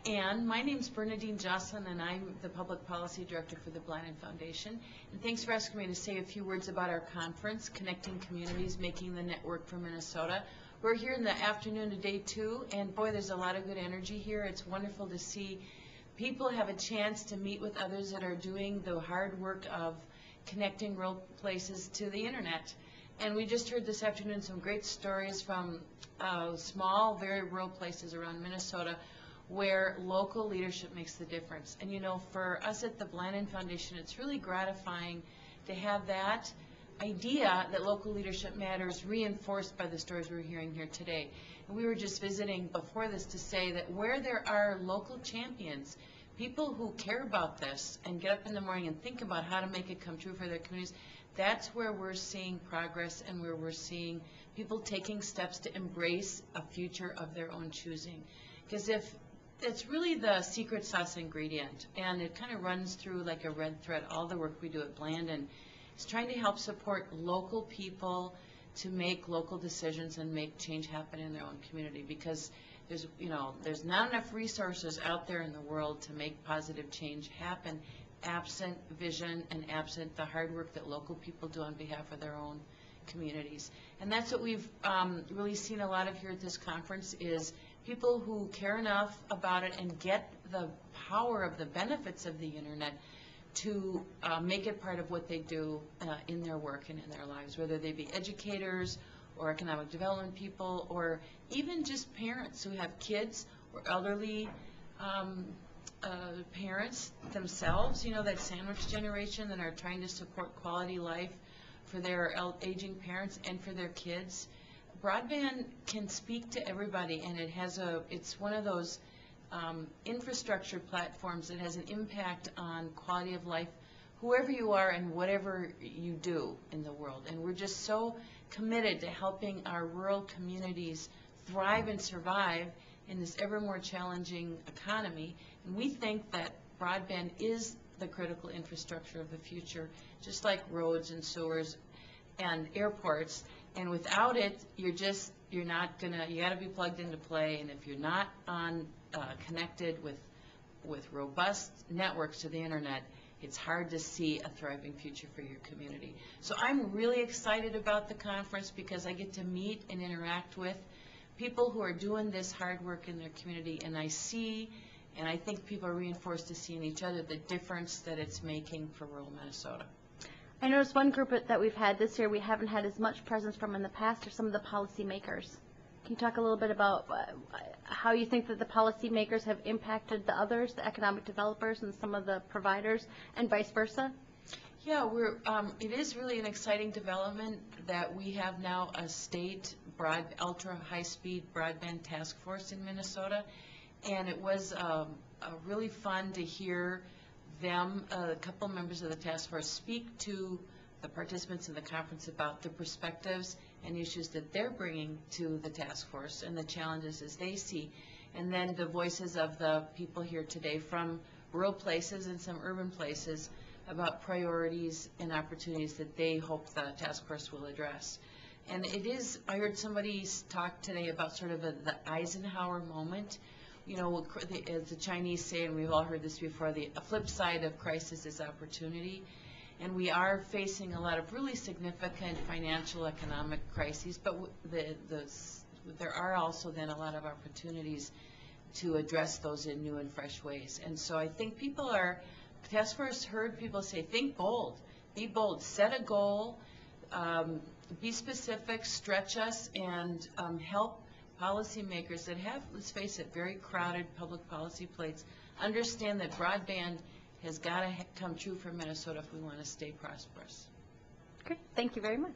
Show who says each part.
Speaker 1: Ann. My name's Bernadine Jocelyn, and I'm the Public Policy Director for the Blind Foundation. And thanks for asking me to say a few words about our conference, Connecting Communities, Making the Network for Minnesota. We're here in the afternoon of day 2, and boy, there's a lot of good energy here. It's wonderful to see people have a chance to meet with others that are doing the hard work of connecting rural places to the internet. And we just heard this afternoon some great stories from small, very rural places around Minnesota where local leadership makes the difference. And you know, for us at the Blind Foundation, it's really gratifying to have that idea that local leadership matters reinforced by the stories we're hearing here today. And we were just visiting before this to say that where there are local champions, people who care about this and get up in the morning and think about how to make it come true for their communities, that's where we're seeing progress and where we're seeing people taking steps to embrace a future of their own choosing. Because if it's really the secret sauce ingredient, and it kind of runs through like a red thread, all the work we do at Blandon is trying to help support local people to make local decisions and make change happen in their own community, because there's not enough resources out there in the world to make positive change happen absent vision and absent the hard work that local people do on behalf of their own communities. And that's what we've really seen a lot of here at this conference, is people who care enough about it and get the power of the benefits of the internet to make it part of what they do in their work and in their lives, whether they be educators or economic development people, or even just parents who have kids or elderly parents themselves, you know, that sandwich generation that are trying to support quality life for their aging parents and for their kids. Broadband can speak to everybody, and it's one of those infrastructure platforms that has an impact on quality of life whoever you are and whatever you do in the world. And we're just so committed to helping our rural communities thrive and survive in this ever more challenging economy. And we think that broadband is the critical infrastructure of the future, just like roads and sewers and airports. And without it, you got to be plugged into play. And if you're not connected with robust networks to the internet, it's hard to see a thriving future for your community. So I'm really excited about the conference because I get to meet and interact with people who are doing this hard work in their community, and I see, and I think people are reinforced to see in each other the difference that it's making for rural Minnesota.
Speaker 2: I noticed one group that we've had this year we haven't had as much presence from in the past are some of the policymakers. Can you talk a little bit about how you think that the policymakers have impacted the others, the economic developers and some of the providers, and vice versa?
Speaker 1: Yeah, it is really an exciting development that we have now a state ultra high-speed broadband task force in Minnesota, and it was really fun to hear them, a couple members of the task force, speak to the participants in the conference about the perspectives and issues that they're bringing to the task force and the challenges as they see, and then the voices of the people here today from rural places and some urban places about priorities and opportunities that they hope the task force will address. And I heard somebody talk today about sort of the Eisenhower moment. You know, as the Chinese say, and we've all heard this before, a flip side of crisis is opportunity. And we are facing a lot of really significant financial, economic crises, but there are also then a lot of opportunities to address those in new and fresh ways. And so I think task force heard people say, think bold, be bold, set a goal, be specific, stretch us, and help policymakers that have, let's face it, very crowded public policy plates understand that broadband has got to come true for Minnesota if we want to stay prosperous.
Speaker 2: Great. Thank you very much.